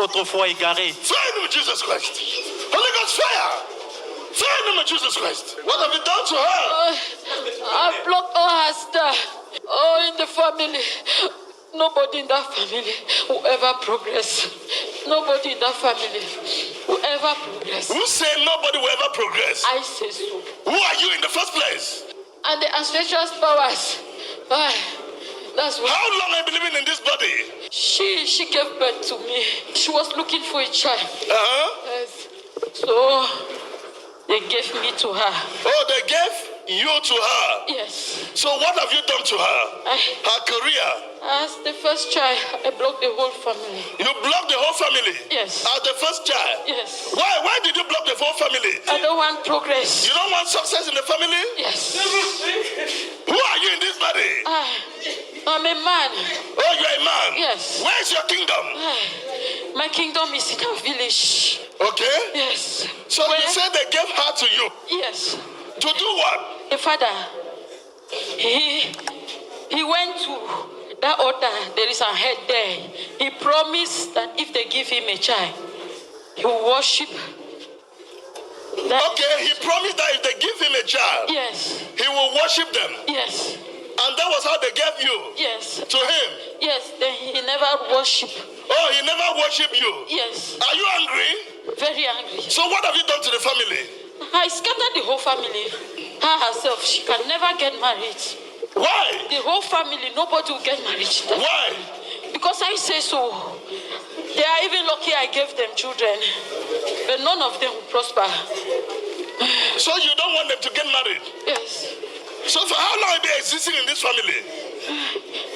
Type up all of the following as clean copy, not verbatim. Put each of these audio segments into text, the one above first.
votre foi égarée. Fire in the name of Jesus Christ. Holy Ghost fire. Fire in the name of Jesus Christ. What have you done to her? I blocked all her star. Oh, in the family. Nobody in that family will ever progress. Nobody in that family will ever progress. Who say nobody will ever progress? I say so. Who are you in the first place? And the ancestral powers. That's why. How long have you been living in this body? She gave birth to me. She was looking for a child. Yes. So they gave me to her. Oh, they gave you to her? Yes. So what have you done to her? Her career? As the first child, I blocked the whole family. You blocked the whole family? Yes. As the first child? Yes. Why did you block the whole family? I don't want progress. You don't want success in the family? Yes. Who are you in this body? I'm a man. Oh, you're a man? Yes. Where's your kingdom? My kingdom is in our village. Okay. Yes. So you said they gave her to you? Yes. To do what? The father, he went to that altar. There is a head there. He promised that if they give him a child, he will worship. Okay, he promised that if they give him a child, yes, he will worship them. Yes. And that was how they gave you? Yes. To him? Yes, then he never worshiped. Oh, he never worshiped you? Yes. Are you angry? Very angry. So what have you done to the family? I scattered the whole family. Her herself, she can never get married. Why? The whole family, nobody will get married. Why? Because I say so. They are even lucky I gave them children. But none of them will prosper. So you don't want them to get married? Yes. So for how long have you been existing in this family?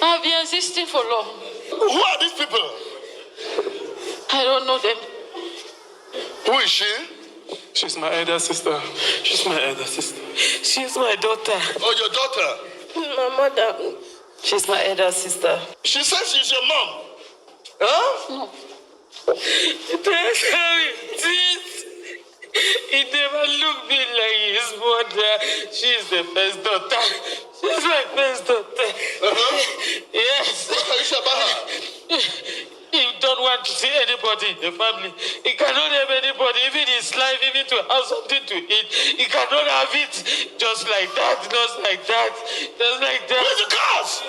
I've been existing for long. Who are these people? I don't know them. Who is she? She's my elder sister. She's my elder sister. She's my daughter. Oh, your daughter? My mother. She's my elder sister. She says she's your mom. Huh? No. That's how it is. He never looked me like his mother. She's the first daughter. She's my first daughter. Yes. What can you say about her? He don't want to see anybody in the family. He cannot have anybody, even his life, even to have something to eat. He cannot have it just like that, just like that, just like that. Where's the cause?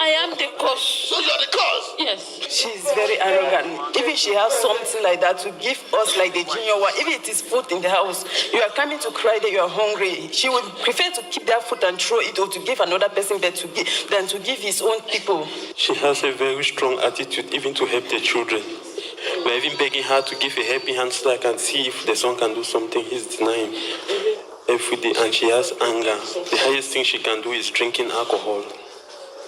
I am the cause. So you're the cause? Yes. She's very arrogant. Even she has something like that to give us like the junior one. If it is food in the house, you are coming to cry that you are hungry. She would prefer to keep that food and throw it or to give another person than to give his own people. She has a very strong attitude even to help the children. We're even begging her to give a helping hand so I can see if the son can do something. He's denying every day, and she has anger. The highest thing she can do is drinking alcohol.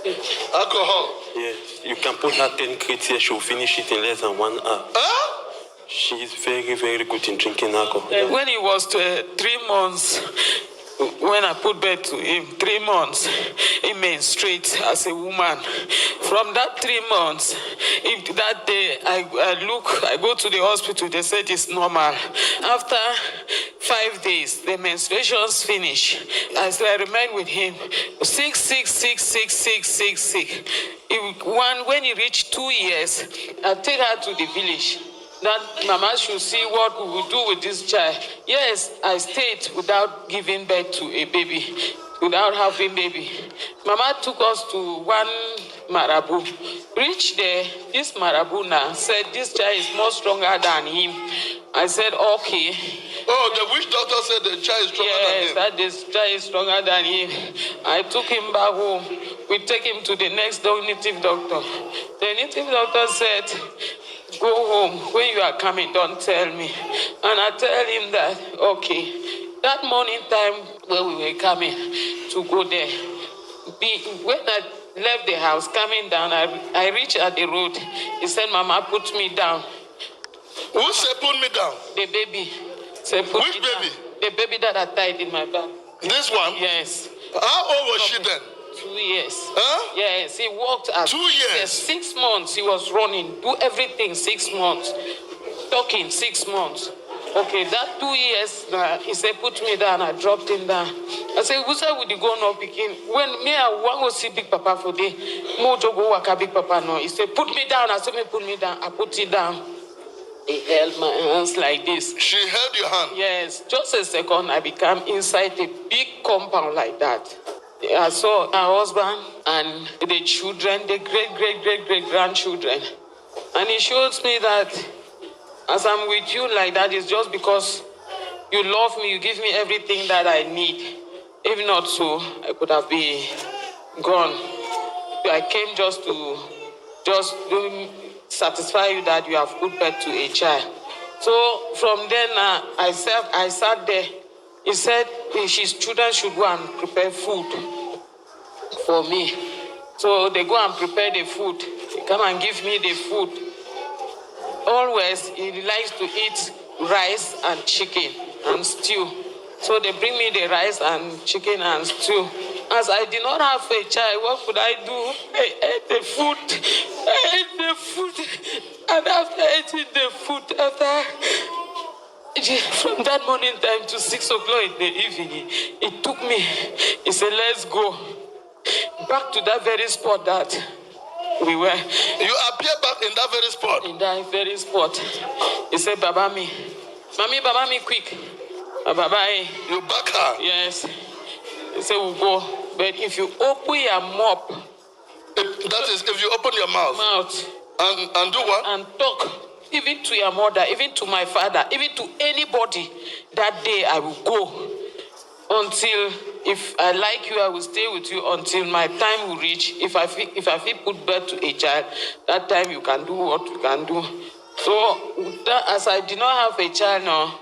Alcohol? Yes, you can put her 10 crates here, she'll finish it in less than 1 hour. Huh? She is very, very good in drinking alcohol. When he was 3 months, when I put bed to him, 3 months, he menstruates as a woman. From that 3 months, if that day I go to the hospital, they said it's normal. After 5 days, the menstruations finish. As I remain with him, 6, 6, 6, 6, 6, 6, 6. When he reached 2 years, I take her to the village. That Mama should see what we will do with this child. Yes, I stayed without giving birth to a baby, without having baby. Mama took us to one Marabu. Reached there, this Marabu now said this child is more stronger than him. I said, okay. Oh, the witch doctor said the child is stronger than him. Yes, that this child is stronger than him. I took him back home. We take him to the next native doctor. The native doctor said, go home. When you are coming, don't tell me. And I tell him that, okay. That morning time when we were coming to go there, when I left the house, coming down, I reached at the road. He said, Mama, put me down. Who said put me down? The baby said, put Which me baby? down. The baby that I tied in my back. This one? Yes. How old was she then? 2 years. Huh? Yes, he walked at 2 years? Yes, 6 months he was running, do everything 6 months, talking 6 months. Okay, that 2 years, he said, put me down, I dropped him down. I said, who said would you go no begin? When me, I want to see Big Papa for day, Mojo go waka Big Papa no. He said, put me down. I said, me put me down. I put it down. He held my hands like this. She held your hand. Yes, just a second, I became inside a big compound like that. I saw her husband and the children, the great-grandchildren. And he shows me that as I'm with you like that, it's just because you love me, you give me everything that I need. If not so, I could have been gone. I came just to satisfy you that you have put birth to a child. So from then I sat there. He said his children should go and prepare food for me. So they go and prepare the food. They come and give me the food. Always he likes to eat rice and chicken and stew. So they bring me the rice and chicken and stew. As I did not have a child, what could I do? I ate the food. And after eating the food, from that morning time to 6 o'clock in the evening, it took me. He said, let's go back to that very spot that we were. You appear back in that very spot? In that very spot. He said, Babami, quick. Baba, you back her? Yes. He said, we'll go. But if you open your mouth. That is, if you open your mouth. And do what? And talk. Even to your mother, even to my father, even to anybody, that day I will go. Until, if I like you, I will stay with you until my time will reach. If I feel put birth to a child, that time you can do what you can do. So, as I did not have a child now,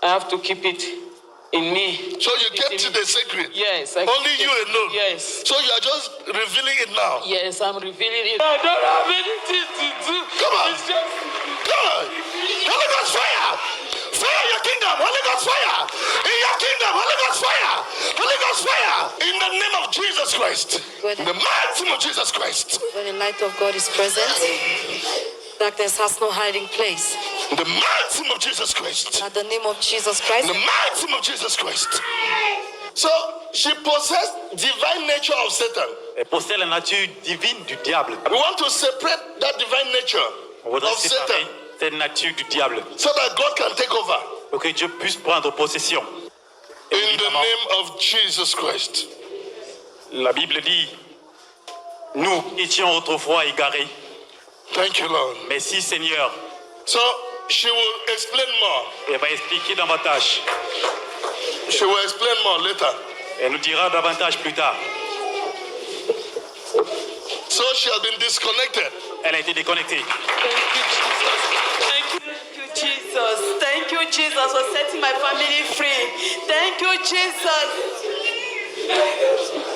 I have to keep it in me. So you kept to the secret? Yes. Only you alone? Yes. So you are just revealing it now? Yes, I'm revealing it. I don't have anything to do. Come on. Come on. Holy Ghost fire. Fire your kingdom. Holy Ghost fire. In your kingdom. Holy Ghost fire. Holy Ghost fire. In the name of Jesus Christ. In the mighty name of Jesus Christ. When the light of God is present, darkness has no hiding place. In the mighty name of Jesus Christ. At the name of Jesus Christ. In the mighty name of Jesus Christ. So she possessed divine nature of Satan. Elle possède la nature divine du diable. We want to separate that divine nature of Satan. Cette nature du diable. So that God can take over. Pour que Dieu puisse prendre possession. In the name of Jesus Christ. La Bible dit, nous étions autrefois égarés. Thank you, Lord. Merci, Seigneur. So she will explain more. Elle va expliquer davantage. She will explain more later. Elle nous dira davantage plus tard. So she has been disconnected. Elle a été déconnectée. Thank you, Jesus. Thank you, Jesus, for setting my family free. Thank you, Jesus.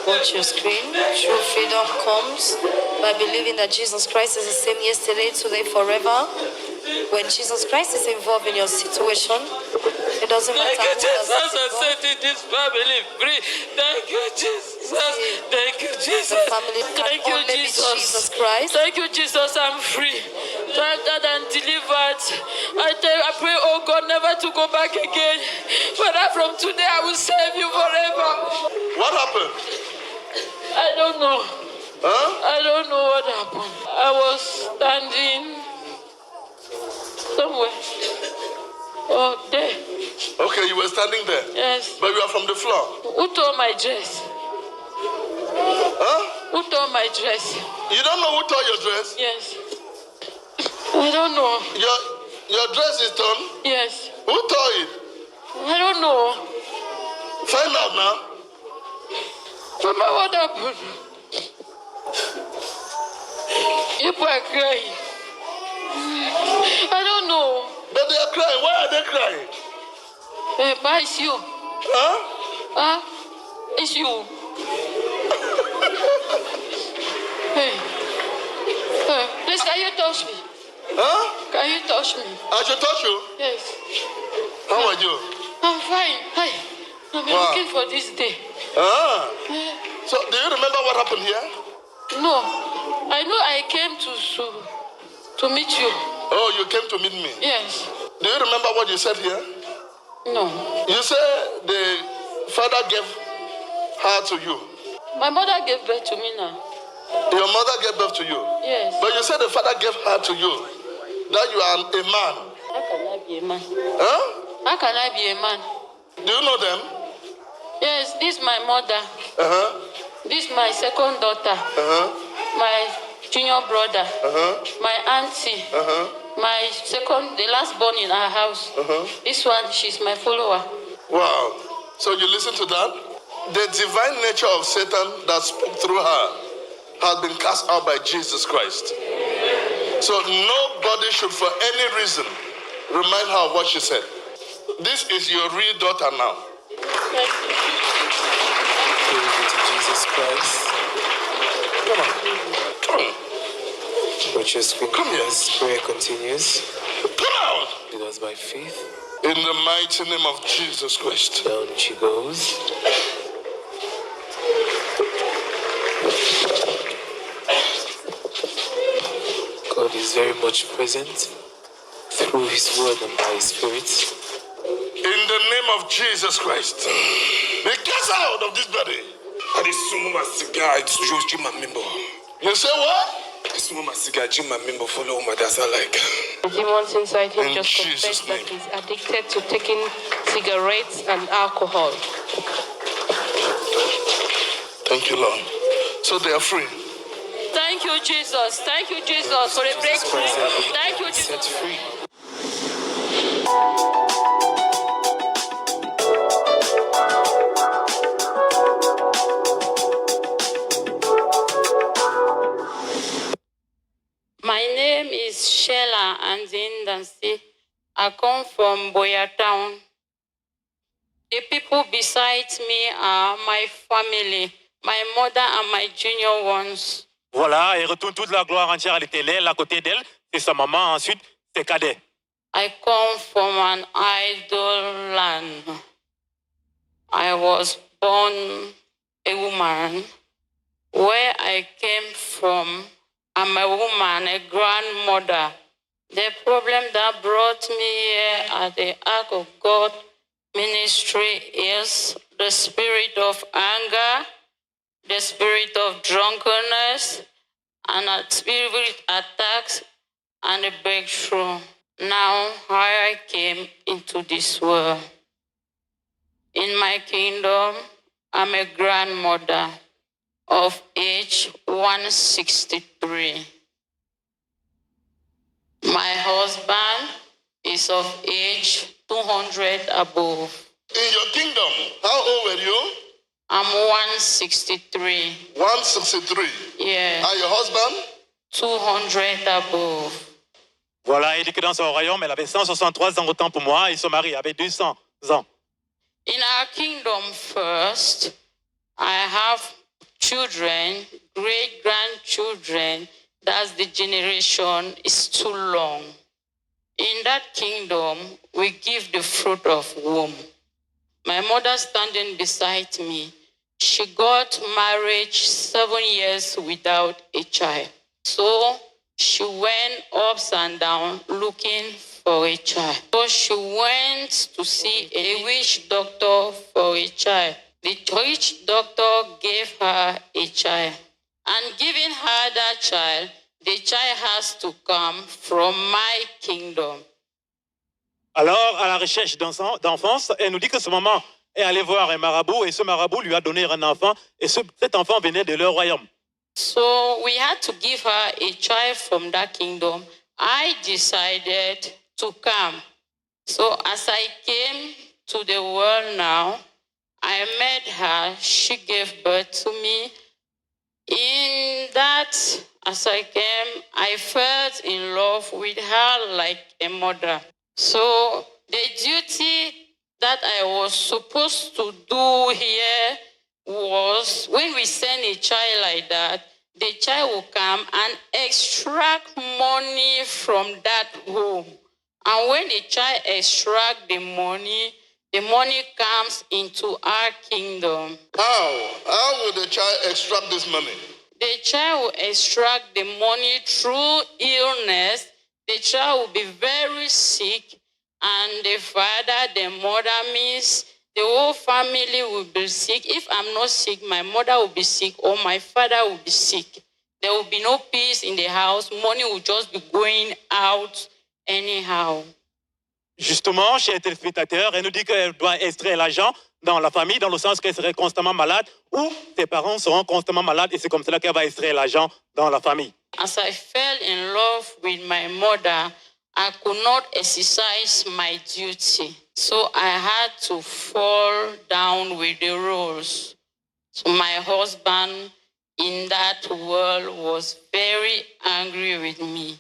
Watch your screen. True freedom comes by believing that Jesus Christ is the same yesterday, today, forever. When Jesus Christ is involved in your situation, it doesn't matter Thank you, who does Jesus, for it. setting this family free. Thank you, Jesus. Thank you, Jesus. The family can Thank you, only be Jesus. Jesus Christ. Thank you, Jesus. I'm free. Thank and delivered. I pray, oh God, never to go back again. Father, from today I will serve you forever. What happened? I don't know. Huh? I don't know what happened. I was standing somewhere. Oh, there. Okay, you were standing there. Yes. But you are from the floor. Who tore my dress? Huh? Who tore my dress? You don't know who tore your dress? Yes. I don't know. Your dress is torn? Yes. Who tore it? I don't know. Find out now. Mama, what happened? People are crying. I don't know. But they are crying. Why are they crying? But it's you. Huh? It's you. Please, can you touch me? Huh? Can you touch me? I should touch you? Yes. How are you? I'm fine. Hi. I've been looking for this day. So, do you remember what happened here? No. I know I came to meet you. Oh, you came to meet me? Yes. Do you remember what you said here? No. You said the father gave her to you. My mother gave birth to me now. Your mother gave birth to you? Yes. But you said the father gave her to you. That you are a man. be a man? Huh? How can I be a man? Do you know them? Yes, this is my mother. Uh-huh. This is my second daughter. Uh-huh. My junior brother. Uh-huh. My auntie. Uh-huh. My the last born in our house. Uh-huh. This one, she's my follower. Wow. So you listen to that? The divine nature of Satan that spoke through her has been cast out by Jesus Christ. So nobody should for any reason remind her of what she said. This is your real daughter now. Thank you. Glory be to Jesus Christ. Come on. Come on. Watch your screen. Come here. As prayer continues. Come out. It was by faith. In the mighty name of Jesus Christ. Down she goes. God is very much present through His word and by His Spirit. In the name of Jesus Christ. Be cast out of this body. You say what? The demons inside him In just Jesus' confessed that name. he's addicted to taking cigarettes and alcohol. Thank you, Lord. So they are free. Thank you, Jesus. Thank you, Jesus, for the breakthrough. Thank you, Set Jesus. free. My name is Sheila Anzindansi. I come from Boya Town. The people beside me are my family, my mother and my junior ones. Voilà, et retourne toute la gloire entière à l'Éternel. À côté d'elle, c'est sa maman, ensuite, ses cadets. I come from an idol land. I was born a woman. Where I came from, I'm a woman, a grandmother. The problem that brought me here at the Ark of God ministry is the spirit of anger, the spirit of drunkenness, and a spirit attacks and a breakthrough. Now I came into this world. In my kingdom, I'm a grandmother of age 163. My husband is of age 200 above. In your kingdom, how old were you? I'm 163. 163. Yeah, And your husband? 200 above. Voilà, il dit que dans son royaume, elle avait 163 ans autant pour moi et son mari avait 200 ans. In our kingdom first, I have children, great-grandchildren. That's the generation is too long. In that kingdom, we give the fruit of womb. My mother standing beside me, she got married 7 years without a child. So she went ups and down looking for a child. So she went to see a witch doctor for a child. The witch doctor gave her a child. And giving her that child, the child has to come from my kingdom. Alors, à la recherche d'enfance, elle nous dit que ce maman est allée voir un marabout et ce marabout lui a donné un enfant et cet enfant venait de leur royaume. So we had to give her a child from that kingdom. I decided to come. So as I came to the world now, I met her. She gave birth to me. In that, as I came, I felt in love with her like a mother. So the duty that I was supposed to do here was when we send a child like that, the child will come and extract money from that home. And when the child extracts the money comes into our kingdom. How will the child extract this money? The child will extract the money through illness. The child will be very sick, and the father, the mother means the whole family will be sick. If I'm not sick, my mother will be sick or my father will be sick. There will be no peace in the house. Money will just be going out anyhow. Justement, chez les téléspectateurs, elle nous dit qu'elle doit extraire l'argent dans la famille, dans le sens qu'elle serait constamment malade, ou ses parents seront constamment malades, et c'est comme cela qu'elle va extraire l'argent dans la famille. As I fell in love with my mother, I could not exercise my duty. So I had to fall down with the rules. So my husband in that world was very angry with me.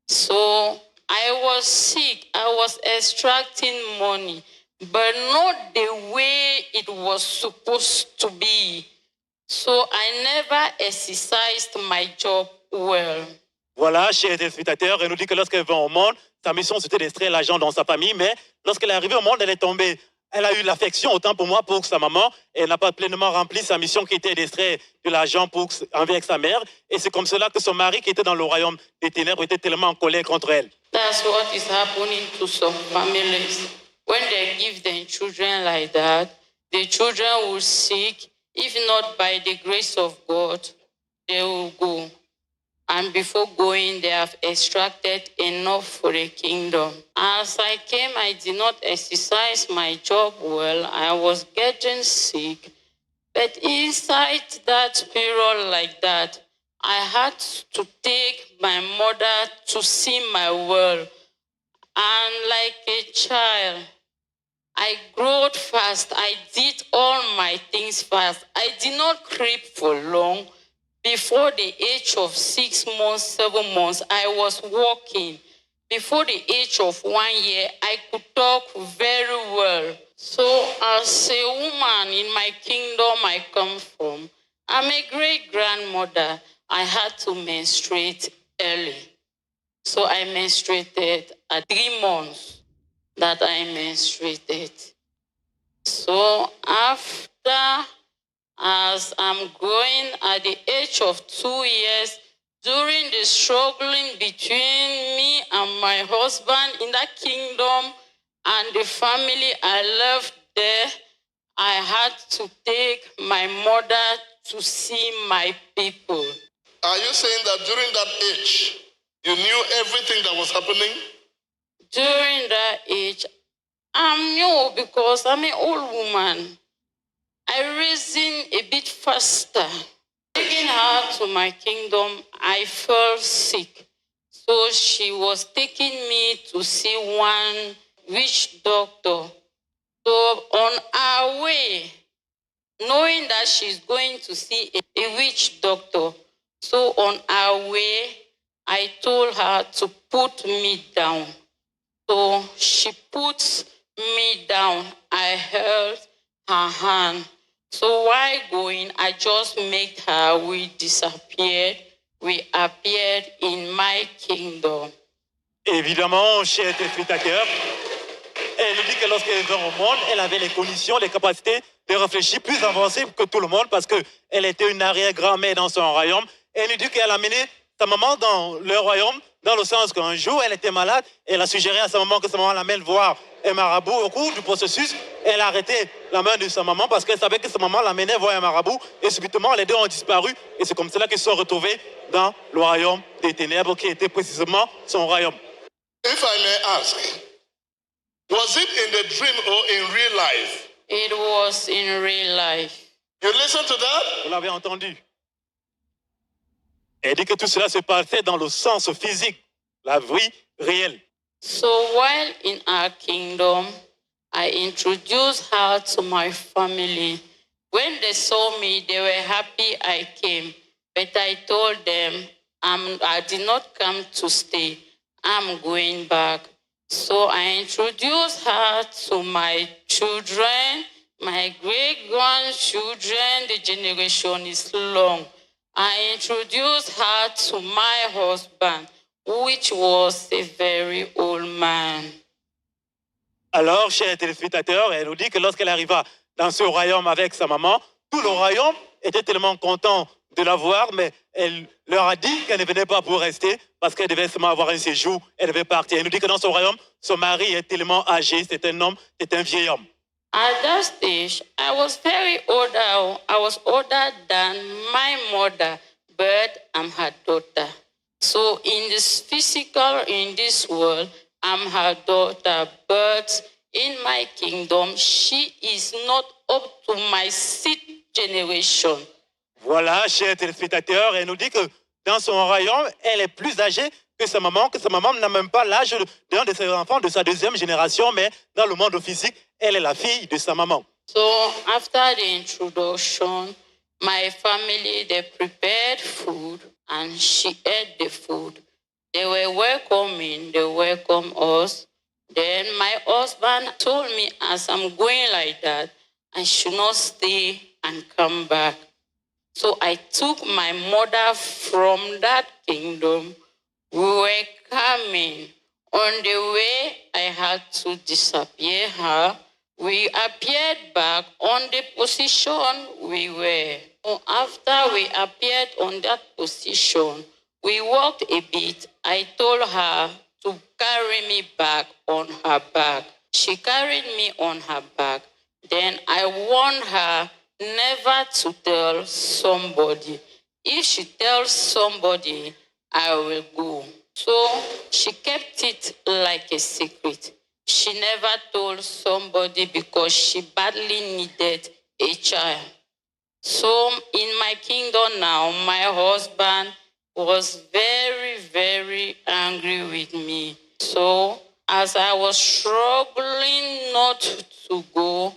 So I was sick. I was extracting money, but not the way it was supposed to be. So I never exercised my job well. Voilà, chers téléspectateurs, elle nous dit que lorsqu'elle vint au monde, sa mission c'était d'extraire l'argent dans sa famille, mais lorsqu'elle est arrivée au monde, elle est tombée. Elle a eu l'affection autant pour moi pour sa maman, et elle n'a pas pleinement rempli sa mission qui était d'extraire de l'argent avec sa mère. Et c'est comme cela que son mari, qui était dans le royaume des ténèbres, était tellement en colère contre elle. That's what is happening to some families. When they give their children like that, the children will seek, if not by the grace of God, they will go. And before going, they have extracted enough for the kingdom. As I came, I did not exercise my job well. I was getting sick. But inside that period like that, I had to take my mother to see my world. And like a child, I grew fast. I did all my things fast. I did not creep for long. Before the age of 6 months, 7 months, I was walking. Before the age of 1 year, I could talk very well. So as a woman in my kingdom I come from, I'm a great grandmother. I had to menstruate early. So I menstruated at 3 months that I menstruated. So after, as I'm growing at the age of 2 years, during the struggling between me and my husband in that kingdom and the family I left there, I had to take my mother to see my people. Are you saying that during that age, you knew everything that was happening? During that age, I'm new because I'm an old woman. I reasoned a bit faster. Taking her to my kingdom, I fell sick. So she was taking me to see one witch doctor. So on our way, knowing that she's going to see a witch doctor, so on our way, I told her to put me down. So she puts me down. I held her hand. So while going, I just made her, we disappeared. We appeared in my kingdom. Évidemment, chers téléspectateurs, elle nous dit que lorsqu'elle est venue au monde, elle avait les conditions, les capacités de réfléchir plus avancées que tout le monde parce qu'elle était une arrière-grand-mère dans son royaume. Elle nous dit qu'elle a mené sa maman dans le royaume, dans le sens qu'un jour, elle était malade. Elle a suggéré à sa maman que sa maman l'amène voir un marabout. Au cours du processus, elle a arrêté la main de sa maman parce qu'elle savait que sa maman l'amenait voir un marabout. Et subitement, les deux ont disparu. Et c'est comme cela qu'ils se sont retrouvés dans le royaume des ténèbres, qui était précisément son royaume. If I may ask, was it in the dream or in real life? It was in real life. You listen to that? Vous l'avez entendu. Elle dit que tout cela se passait dans le sens physique, la vie réelle. So while in our kingdom, I introduced her to my family. When they saw me, they were happy I came. But I told them I did not come to stay. I'm going back. So I introduced her to my children, my great-grandchildren. The generation is long. I introduced her to my husband, which was a very old man. Alors, chers téléspectateurs, elle nous dit que lorsqu'elle arriva dans ce royaume avec sa maman, tout le royaume était tellement content de la voir, mais elle leur a dit qu'elle ne venait pas pour rester parce qu'elle devait seulement avoir un séjour, elle devait partir. Elle nous dit que dans ce royaume, son mari est tellement âgé, c'est un homme, c'est un vieil homme. At that stage, I was very older. I was older than my mother, but I'm her daughter. So in this physical, in this world, I'm her daughter, but in my kingdom, she is not up to my 6th generation. Voilà, chers téléspectateurs, elle nous dit que dans son royaume, elle est plus âgée que sa maman n'a même pas l'âge d'un de ses enfants de sa 2e génération, mais dans le monde physique, elle est la fille de sa maman. So after the introduction, my family, they prepared food and she ate the food. They were welcoming, they welcomed us. Then my husband told me as I'm going like that, I should not stay and come back. So I took my mother from that kingdom. We were coming. On the way, I had to disappear her. We appeared back on the position we were. So after we appeared on that position, we walked a bit. I told her to carry me back on her back. She carried me on her back. Then I warned her never to tell somebody. If she tells somebody, I will go. So she kept it like a secret. She never told somebody because she badly needed a child. So in my kingdom now, my husband was very, very angry with me. So as I was struggling not to go,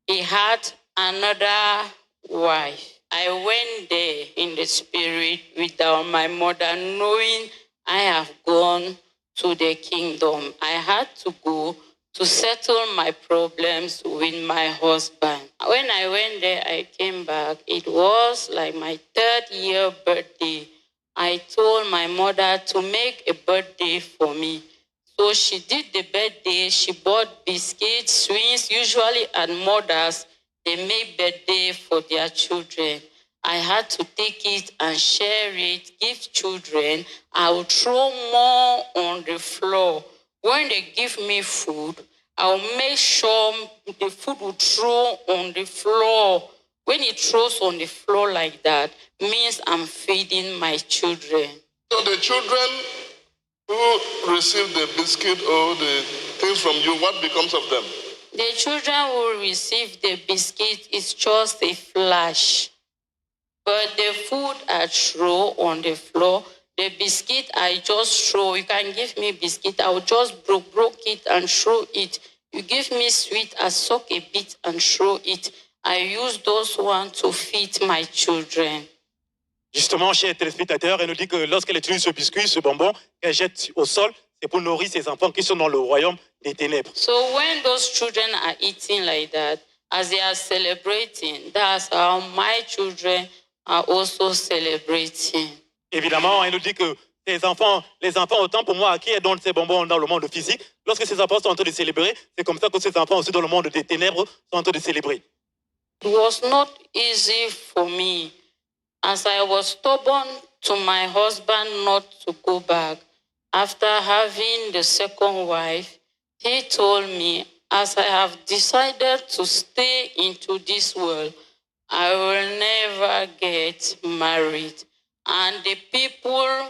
he had another wife. I went there in the spirit without my mother knowing I have gone to the kingdom. I had to go to settle my problems with my husband. When I went there, I came back. It was like my 3rd year birthday. I told my mother to make a birthday for me. So she did the birthday. She bought biscuits, sweets. Usually at mothers, they make birthday for their children. I had to take it and share it, give children. I would throw more on the floor. When they give me food, I'll make sure the food will throw on the floor. When it throws on the floor like that, means I'm feeding my children. So the children who receive the biscuit or the things from you, what becomes of them? The children who receive the biscuit is just a flash. But the food I throw on the floor, the biscuit I just throw. You can give me biscuit, I will just broke it and throw it. You give me sweet, I suck a bit and throw it. I use those ones to feed my children. Justement, chers téléspectateurs, elle nous dit que lorsqu'elle utilise ce biscuit, ce bonbon, qu'elle jette au sol, c'est pour nourrir ses enfants qui sont dans le royaume des ténèbres. So when those children are eating like that, as they are celebrating, that's how my children are also celebrating. Évidemment, elle nous dit que les enfants, autant pour moi, à qui elle donne ces bonbons dans le monde physique, lorsque ces enfants sont en train de célébrer, c'est comme ça que ces enfants aussi dans le monde des ténèbres sont en train de célébrer. It was not easy for me, as I was stubborn to my husband not to go back. After having the 2nd wife, he told me, as I have decided to stay into this world, I will never get married. And the people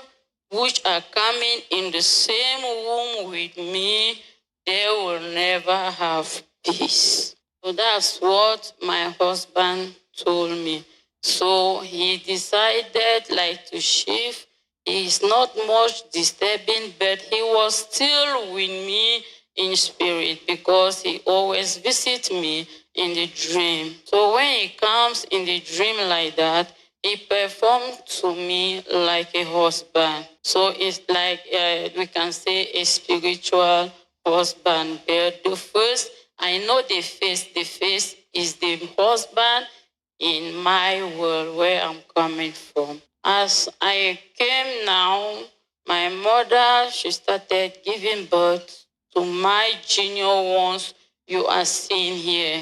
which are coming in the same room with me, they will never have peace. So that's what my husband told me. So he decided like to shift. He's not much disturbing, but he was still with me in spirit because he always visits me in the dream. So when he comes in the dream like that, he performed to me like a husband. So it's like we can say a spiritual husband. But the first, I know the face is the husband in my world where I'm coming from. As I came now, my mother, she started giving birth to my junior ones you are seeing here.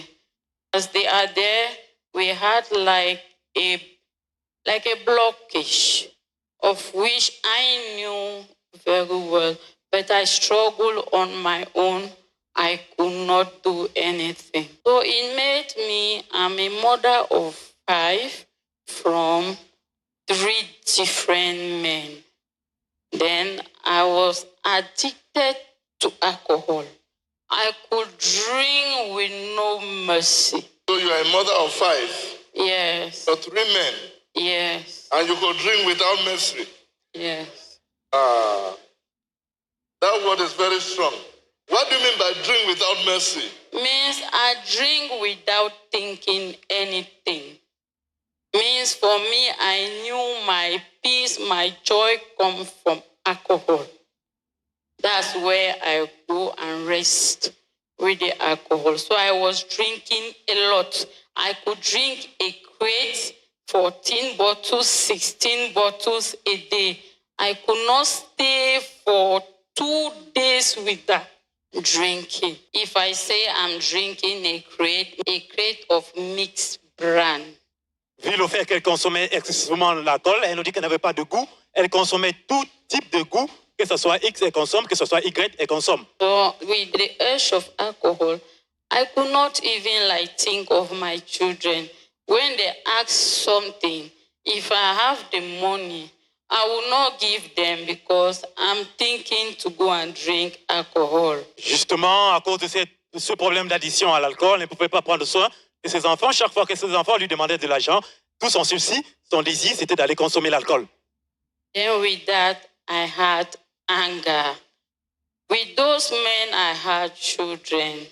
As they are there, we had like a blockage of which I knew very well, but I struggled on my own. I could not do anything. So it made me, I'm a mother of 5 from 3 different men. Then I was addicted to alcohol. I could drink with no mercy. So you are a mother of 5. Yes. Or 3 men. Yes. And you could drink without mercy. Yes. That word is very strong. What do you mean by drink without mercy? Means I drink without thinking anything. Means for me, I knew my peace, my joy come from alcohol. That's where I go and rest with the alcohol. So I was drinking a lot. I could drink a crate, 14 bottles, 16 bottles a day. I could not stay for 2 days without drinking. If I say I'm drinking a crate of mixed brand. Vu le fait qu'elle consommait excessivement l'alcool, elle nous dit qu'elle n'avait pas de goût. Elle consommait tout type de goût, que ce soit X, elle consomme, que ce soit Y, elle consomme. So with the urge of alcohol, I could not even think of my children. When they ask something, if I have the money, I will not give them because I'm thinking to go and drink alcohol. Justement, à cause de ce problème d'addiction à l'alcool, elle ne pouvait pas prendre soin de ses enfants. Chaque fois que ses enfants lui demandaient de l'argent, tout son souci, son désir, c'était d'aller consommer l'alcool. Then with that, I had anger. With those men, I had children.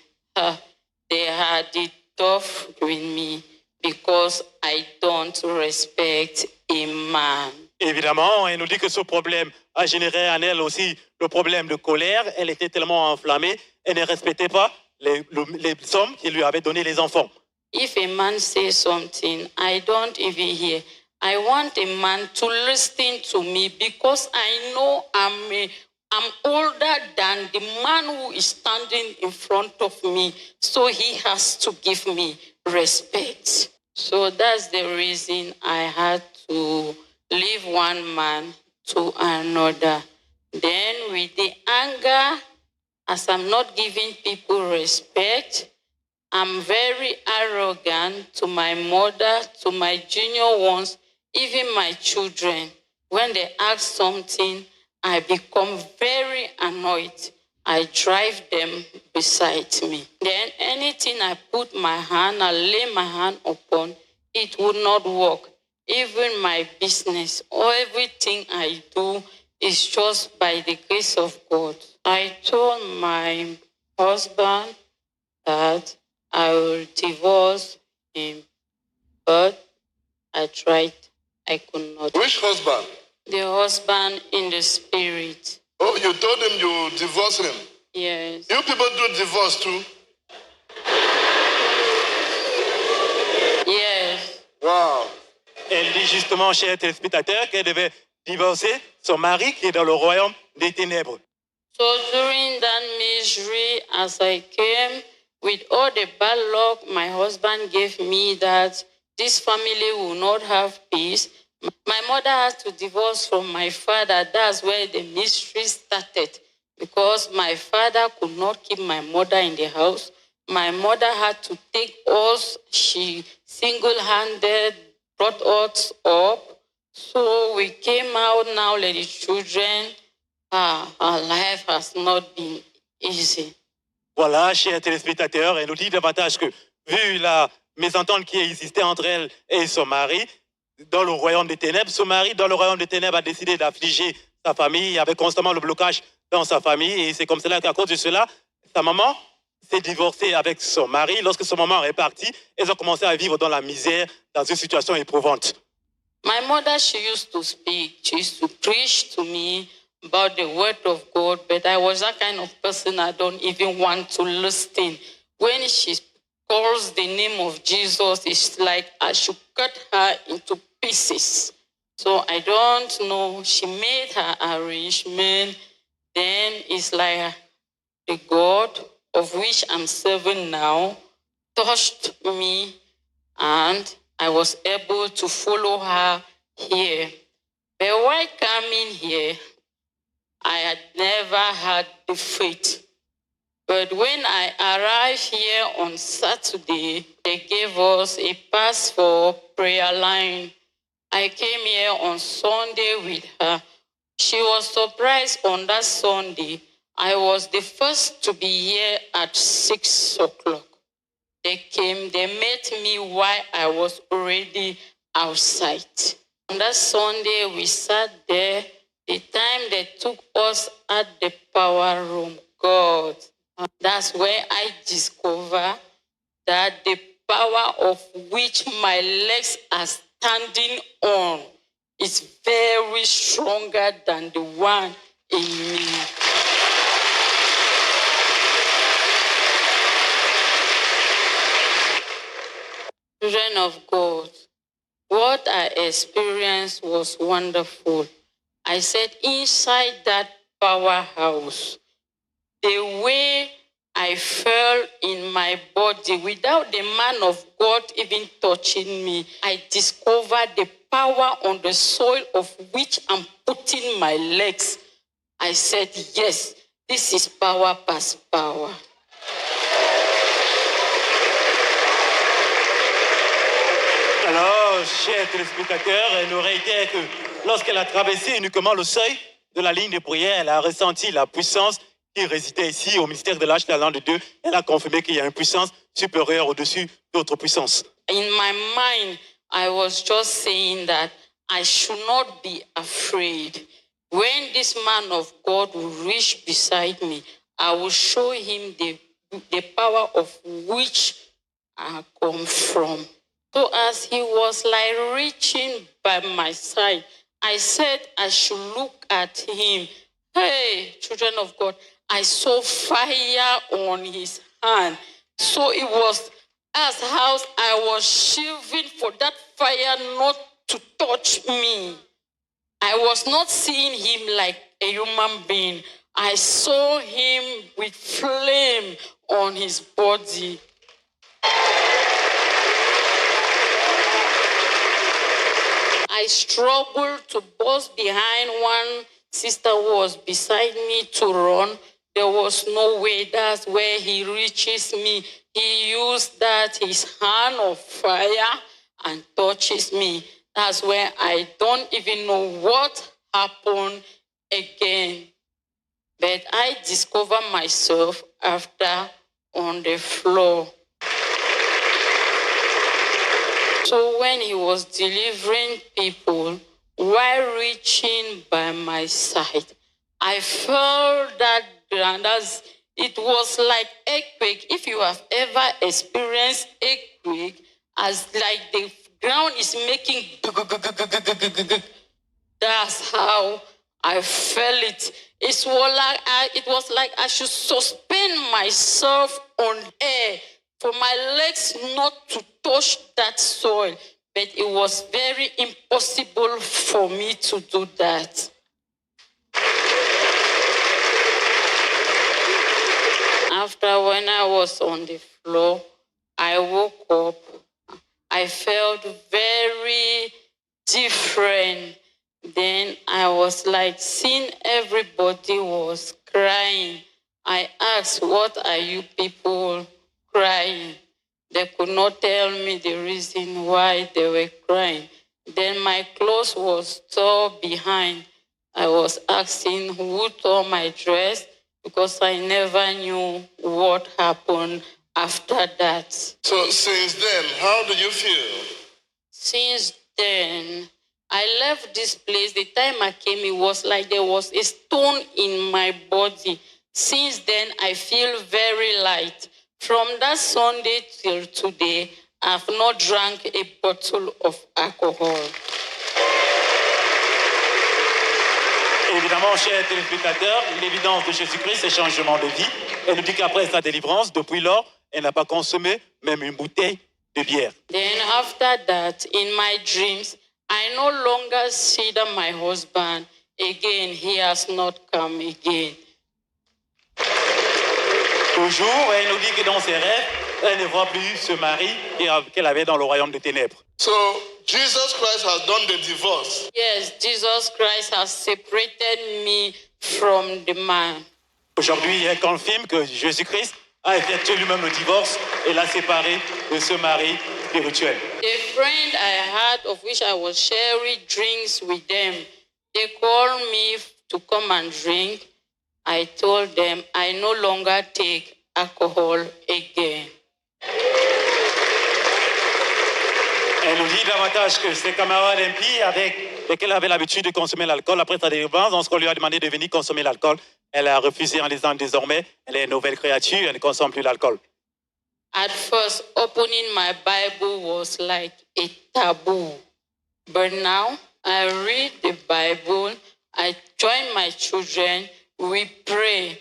They had it tough with me because I don't respect a man. Évidemment, elle nous dit que ce problème a généré en elle aussi le problème de colère. Elle était tellement enflammée, elle ne respectait pas les hommes qui lui avaient donné les enfants. If a man says something, I don't even hear. I want a man to listen to me because I know I'm older than the man who is standing in front of me. So he has to give me respect. So that's the reason I had to leave one man to another. Then with the anger, as I'm not giving people respect, I'm very arrogant to my mother, to my junior ones, even my children. When they ask something, I become very annoyed. I drive them beside me. Then anything I put my hand, I lay my hand upon, it would not work. Even my business or everything I do is just by the grace of God. I told my husband that I will divorce him, but I tried. I could not. Which husband? The husband in the spirit. Oh, you told him you divorce him? Yes. You people do divorce too? Yes. Wow. Elle dit justement, chers téléspectateurs, qu'elle devait divorcer son mari qui est dans le royaume des ténèbres. So during that misery, as I came, with all the bad luck my husband gave me, that this family will not have peace, my mother had to divorce from my father. That's where the mystery started, because my father could not keep my mother in the house. My mother had to take us. She single-handed brought us up. So we came out now, ladies, children. Our life has not been easy. Voilà, chers téléspectateurs, elle nous dit davantage que, vu la mésentente qui existait entre elle et son mari, dans le royaume des ténèbres, son mari, dans le royaume des ténèbres, a décidé d'affliger sa famille. Il y avait constamment le blocage dans sa famille. Et c'est comme cela qu'à cause de cela, sa maman s'est divorcée avec son mari. Lorsque son maman est partie, elles ont commencé à vivre dans la misère, dans une situation éprouvante. My mother, she used to speak. She used to preach to me about the word of God, but I was that kind of person I don't even want to listen. When she calls the name of Jesus, it's like I should cut her into pieces. So I don't know. She made her arrangement. Then it's like the God of which I'm serving now touched me, and I was able to follow her here. But while coming here, I had never had the faith. But when I arrived here on Saturday, they gave us a pass for prayer line. I came here on Sunday with her. She was surprised on that Sunday. I was the first to be here at 6 o'clock. They came, they met me while I was already outside. On that Sunday, we sat there. The time they took us at the power room, God, that's where I discovered that the power of which my legs are standing on is very stronger than the one in me. Children of God, what I experienced was wonderful. I said, inside that powerhouse, the way I felt in my body without the man of God even touching me, I discovered the power on the soil of which I'm putting my legs. I said, yes, this is power past power. Alors, chers téléspectateurs, elle nous réitère que lorsqu'elle a traversé uniquement le seuil de la ligne de prière, elle a ressenti la puissance qui résidait ici au ministère de l'Arche talent de Dieu. Elle a confirmé qu'il y a une puissance supérieure au-dessus d'autres puissances. In my mind, I was just saying that I should not be afraid. When this man of God will reach beside me, I will show him the power of which I come from. So as he was like reaching by my side, I said I should look at him. Hey, children of God, I saw fire on his hand. So it was as how I was shivering for that fire not to touch me. I was not seeing him like a human being. I saw him with flame on his body. I struggled to burst behind one sister who was beside me to run. There was no way. That's where he reaches me. He used that, his hand of fire, and touches me. That's where I don't even know what happened again. But I discovered myself after on the floor. So when he was delivering people, while reaching by my side, I felt that ground as it was like earthquake. If you have ever experienced earthquake, as like the ground is making, that's how I felt it. It was like I should suspend myself on air for my legs not to touch that soil. But it was very impossible for me to do that. After when I was on the floor, I woke up. I felt very different. Then I was like seeing everybody was crying. I asked, what are you people crying? They could not tell me the reason why they were crying. Then my clothes was torn behind. I was asking who tore my dress because I never knew what happened after that. So since then, how do you feel? Since then, I left this place. The time I came, it was like there was a stone in my body. Since then, I feel very light. From that Sunday till today, I've not drank a bottle of alcohol. Évidemment, chers téléspectateurs, l'évidence de Jésus-Christ, c'est changement de vie. Elle nous dit qu'après sa délivrance, depuis lors, elle n'a pas consommé même une bouteille de bière. Then after that, in my dreams, I no longer see that my husband again. He has not come again. Toujours, elle nous dit que dans ses rêves, elle ne voit plus ce mari qu'elle avait dans le royaume des ténèbres. So Jesus Christ has done the divorce. Yes, Jesus Christ has separated me from the man. Aujourd'hui, elle confirme que Jésus-Christ a effectué lui-même le divorce et l'a séparé de ce mari spirituel. A friend I had, of which I was sharing drinks with them, they called me to come and drink. I told them I no longer take alcohol again. Elle nous dit davantage que ses camarades impies avec lesquels elle avait l'habitude de consommer l'alcool, après sa délivrance, lorsqu'on lui a demandé de venir consommer l'alcool, elle a refusé en disant désormais, elle est une nouvelle créature, elle ne consomme plus l'alcool. At first, opening my Bible was like a taboo. But now, I read the Bible, I join my children, we pray.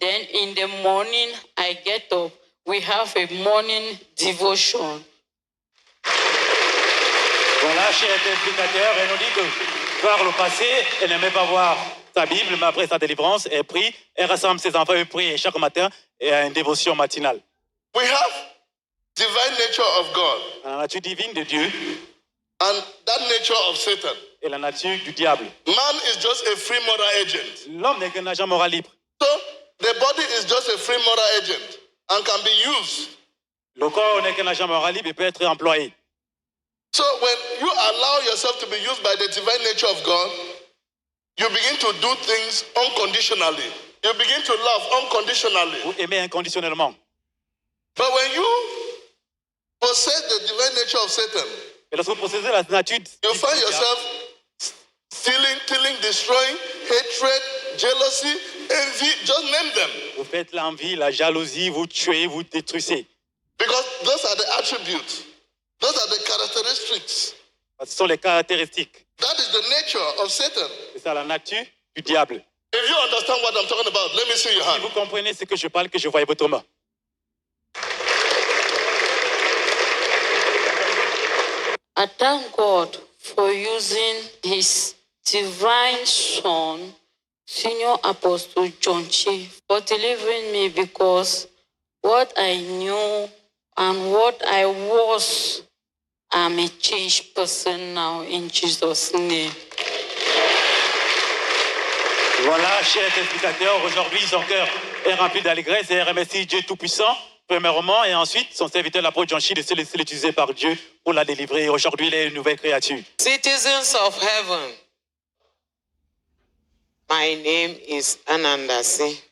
Then in the morning, I get up. We have a morning devotion. Voilà, chers téléspectateurs, elle nous dit que par le passé, elle n'aimait pas voir sa Bible, mais après sa délivrance, elle prie, elle rassemble ses enfants, elle prie chaque matin et a une dévotion matinale. We have divine nature of God La nature divine de Dieu and that nature of Satan. et la nature du diable. Man is just a free moral agent. L'homme n'est qu'un agent moral libre. So the body is just a free moral agent and can be used. Le corps n'est qu'un agent moral libre et peut être employé. So when you allow yourself to be used by the divine nature of God, you begin to do things unconditionally. You begin to love unconditionally. Vous aimez inconditionnellement. But when you possess the divine nature of Satan, Et lorsque vous possédez la nature you find yourself stealing, killing, destroying, hatred, jealousy, envy, just name them. vous faites l'envie, la jalousie, vous tuez, vous détruisez. Because those are the attributes. Those are the characteristics. Ce sont les caractéristiques. That is the nature of Satan. C'est ça la nature du diable. If you understand what I'm talking about, let me see your Si hand. vous comprenez ce que je parle, que je voyais votre main. I thank God for using His divine Son, Senior Apostle John Chi, for delivering me, because what I knew and what I was, I'm a changed person now in Jesus' name. Voilà, chers téléspectateurs, aujourd'hui son cœur est rempli d'allégresse et elle remercie Dieu Tout-Puissant, premièrement, et ensuite son serviteur, l'apôtre John Chi, de se laisser utiliser par Dieu pour la délivrer. Aujourd'hui, elle est une nouvelle créature. Citizens of heaven, my name is Anandasi.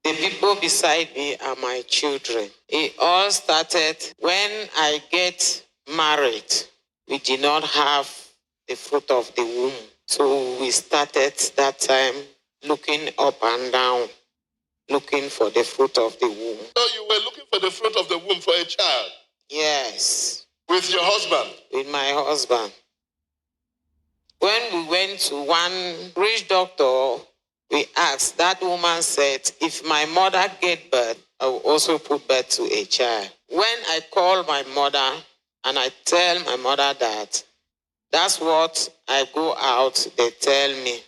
The people beside me are my children. It all started when I get married. We did not have the fruit of the womb. So we started that time looking up and down, looking for the fruit of the womb. So you were looking for the fruit of the womb for a child Yes, with your husband. with my husband. When we went to one rich doctor, we asked, that woman said, if my mother get birth, I will also put birth to a child. When I call my mother and I tell my mother that, that's what I go out, they tell me.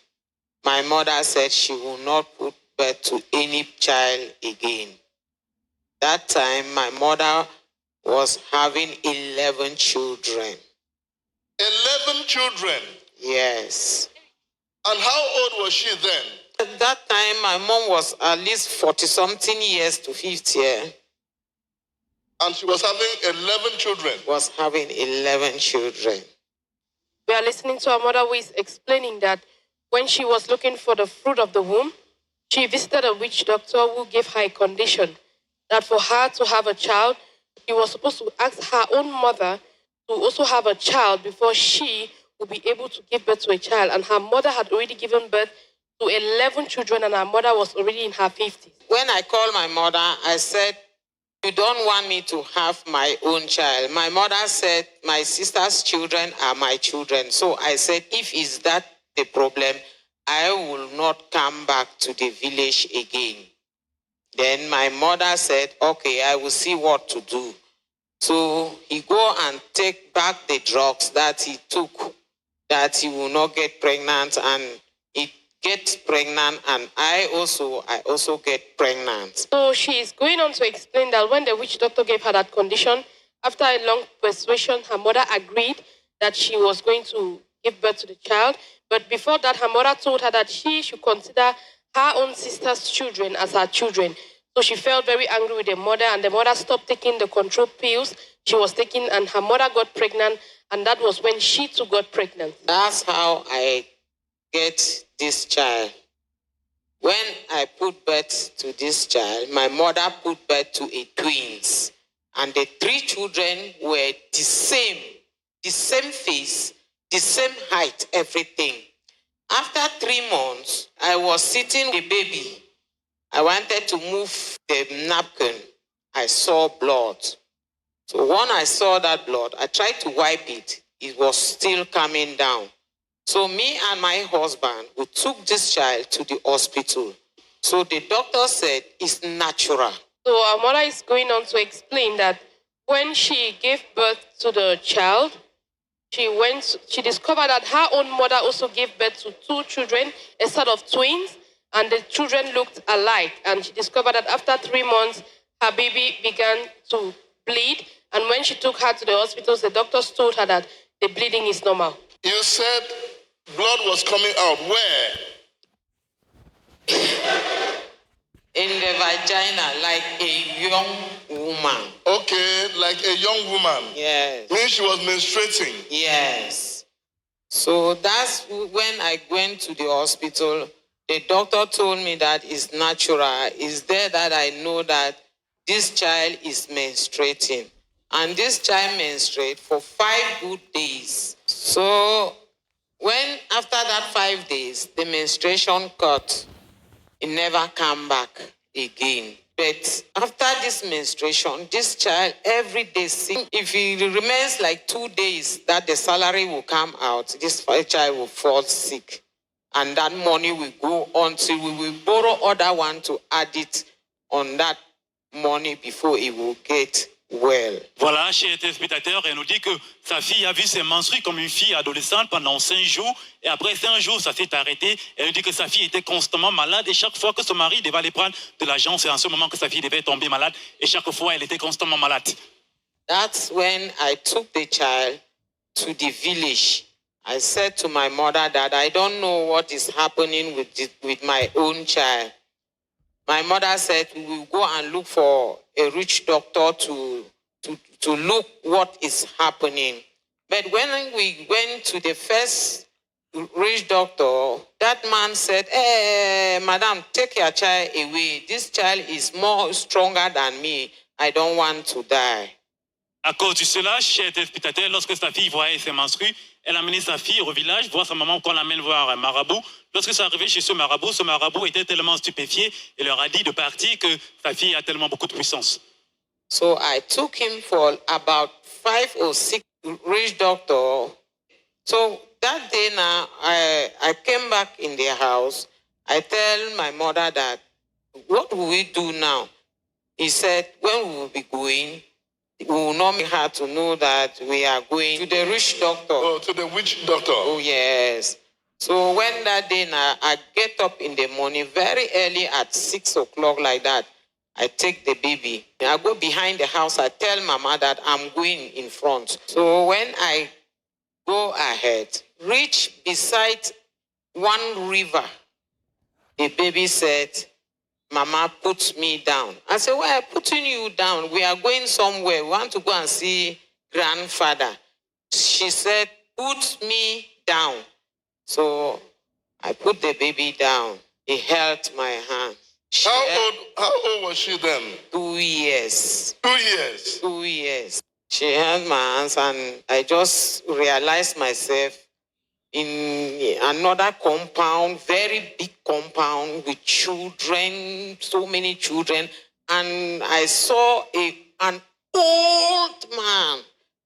My mother said she will not put birth to any child again. That time, my mother was having 11 children. 11 children. Yes. And how old was she then? At that time, my mom was at least 40-something years to 50 years. And she was having 11 children. Was having 11 children. We are listening to our mother who is explaining that when she was looking for the fruit of the womb, she visited a witch doctor who gave her a condition that for her to have a child, she was supposed to ask her own mother to also have a child before she would be able to give birth to a child. And her mother had already given birth to 11 children, and her mother was already in her 50s. When I called my mother, I said, you don't want me to have my own child. My mother said, my sister's children are my children. So I said, if is that the problem, I will not come back to the village again. Then my mother said, okay, I will see what to do. So he go and take back the drugs that he took, that he will not get pregnant, and he gets pregnant, and I also get pregnant. So she is going on to explain that when the witch doctor gave her that condition, after a long persuasion, her mother agreed that she was going to give birth to the child. But before that, her mother told her that she should consider her own sister's children as her children. So she felt very angry with the mother, and the mother stopped taking the control pills she was taking, and her mother got pregnant, and that was when she too got pregnant. That's how I get this child. When I put birth to this child, my mother put birth to a twins. And the 3 children were the same face, the same height, everything. After 3 months, I was sitting with the baby. I wanted to move the napkin. I saw blood. So when I saw that blood, I tried to wipe it. It was still coming down. So me and my husband, we took this child to the hospital. So the doctor said it's natural. So our mother is going on to explain that when she gave birth to the child, she discovered that her own mother also gave birth to 2 children, a set of twins, and the children looked alike. And she discovered that after 3 months, her baby began to bleed. And when she took her to the hospitals, the doctors told her that the bleeding is normal. You said blood was coming out. Where? In the vagina, like a young woman. Okay, like a young woman. Yes. Means she was menstruating. Yes. So that's when I went to the hospital. The doctor told me that it's natural. It's there that I know that this child is menstruating. And this child menstruates for 5 good days. So when after that 5 days, the menstruation cut, it never come back again. But after this menstruation, this child every day sick. If it remains like 2 days that the salary will come out, this child will fall sick. And that money will go until we will borrow other one to add it on that money before it will get well. Voilà, chers téléspectateurs, elle nous dit que sa fille a vu ses menstrues comme une fille adolescente pendant 5 jours. Et après 5 jours, ça s'est arrêté. Elle nous dit que sa fille était constamment malade. Et chaque fois que son mari devait aller prendre de l'argent, c'est en ce moment que sa fille devait tomber malade. Et chaque fois, elle était constamment malade. That's when I took the child to the village. I said to my mother that I don't know what is happening with my own child. My mother said we will go and look for a rich doctor to look what is happening. But when we went to the first rich doctor, that man said, madam, take your child away. This child is more stronger than me. I don't want to die. À cause de cela, chers téléspectateurs, lorsque sa fille voyait ses menstrues, elle a amené sa fille au village, voir sa maman qu'on l'amène voir un marabout. Lorsque c'est arrivé chez ce marabout était tellement stupéfié, il leur a dit de partir que sa fille a tellement beaucoup de puissance. So I took him for about 5 or 6 rich doctors. So that day now, I came back in their house. I tell my mother that, what will we do now? He said, when we will be going, we will not make her to know that we are going to the rich doctor. Oh, to the witch doctor. Oh, yes. So when that day now, I get up in the morning very early at 6 o'clock like that. I take the baby. I go behind the house. I tell Mama that I'm going in front. So when I go ahead, reach beside one river, the baby said, Mama, put me down. I said, why are putting you down? We are going somewhere. We want to go and see grandfather. She said, put me down. So I put the baby down. He held my hand. How old was she then? 2 years. 2 years. 2 years. She held my hands and I just realized myself in another compound, very big compound with children, so many children. And I saw an old man.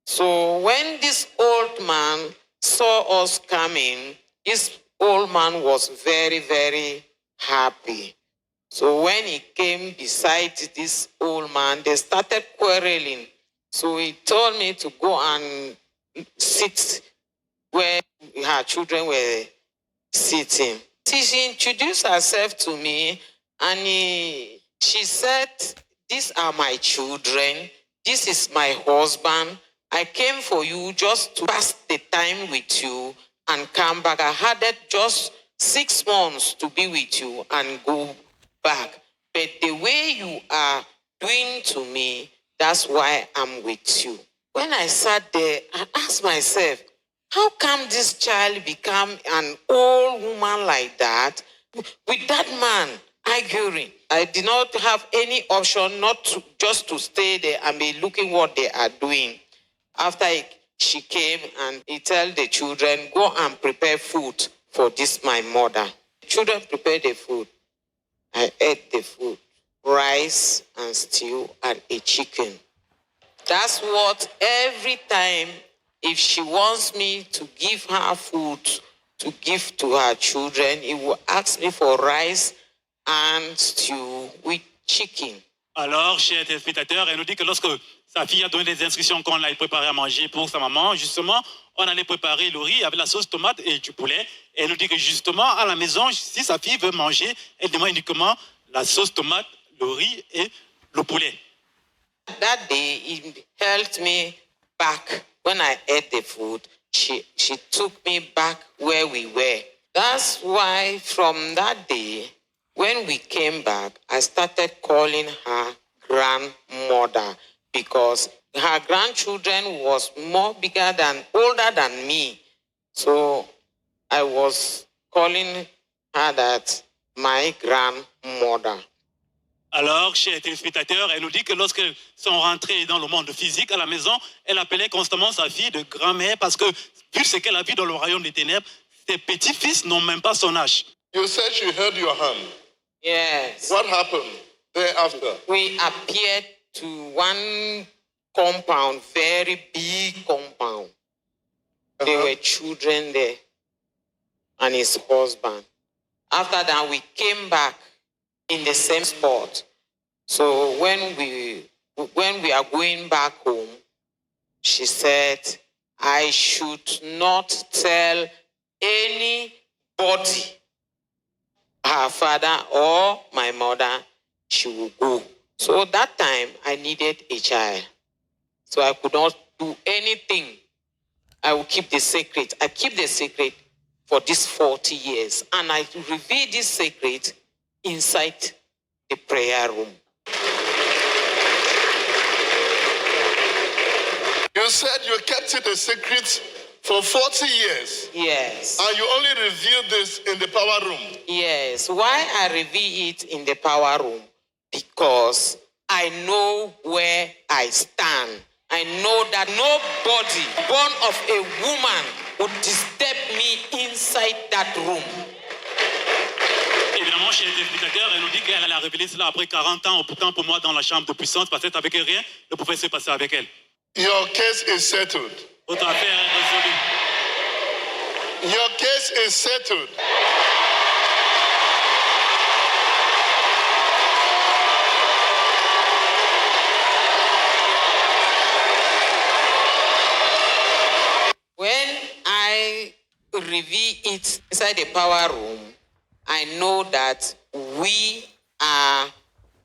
So when this old man saw us coming, this old man was very, very happy. So when he came beside this old man, they started quarreling. So he told me to go and sit where her children were sitting. She introduced herself to me and she said, these are my children. This is my husband. I came for you just to pass the time with you and come back. I had it just 6 months to be with you and go back. But the way you are doing to me, that's why I'm with you. When I sat there, I asked myself, how come this child become an old woman like that? with that man arguing. I did not have any option not to just to stay there and be looking what they are doing. After she came and he tell the children, go and prepare food for this my mother. Children prepared the food. I ate the food, rice and stew and a chicken. That's what every time, if she wants me to give her food to give to her children, he will ask me for rice and stew with chicken. Alors, chers téléspectateurs, elle nous dit que lorsque sa fille a donné des instructions qu'on allait préparer à manger pour sa maman, justement, on allait préparer le riz avec la sauce tomate et du poulet. Et elle nous dit que justement, à la maison, si sa fille veut manger, elle demande uniquement la sauce tomate, le riz et le poulet. That day, he helped me back. When I ate the food, she took me back where we were. That's why from that day, when we came back, I started calling her grandmother because her grandchildren was more bigger than, older than me. So I was calling her that my grandmother. Alors, chers téléspectateurs, elle nous dit que lorsqu'elles sont rentrées dans le monde physique à la maison, elle appelait constamment sa fille de grand-mère parce que, vu ce qu'elle a vu dans le royaume des ténèbres, ses petits-fils n'ont même pas son âge. You said she held your hand. Yes. What happened thereafter? We appeared to one compound, very big compound. There were children there and his husband. After that, we came back in the same spot. So when we are going back home, she said, I should not tell anybody, her father or my mother, she will go. So that time I needed a child. So I could not do anything. I will keep the secret. I keep the secret for these 40 years. And I reveal this secret inside the prayer room. You said you kept it a secret for 40 years. Yes. And you only revealed this in the power room. Yes. Why I reveal it in the power room? Because I know where I stand. I know that nobody born of a woman would disturb me inside that room. Évidemment, chez les téléspectateurs, elle nous dit qu'elle a révélé cela après 40 ans. Pourtant, pour moi, dans la chambre de puissance, parce qu'avec elle, rien ne pouvait se passer avec elle. Your case is settled. Votre affaire est résolue. Your case is settled. When I reveal it inside the power room, I know that we are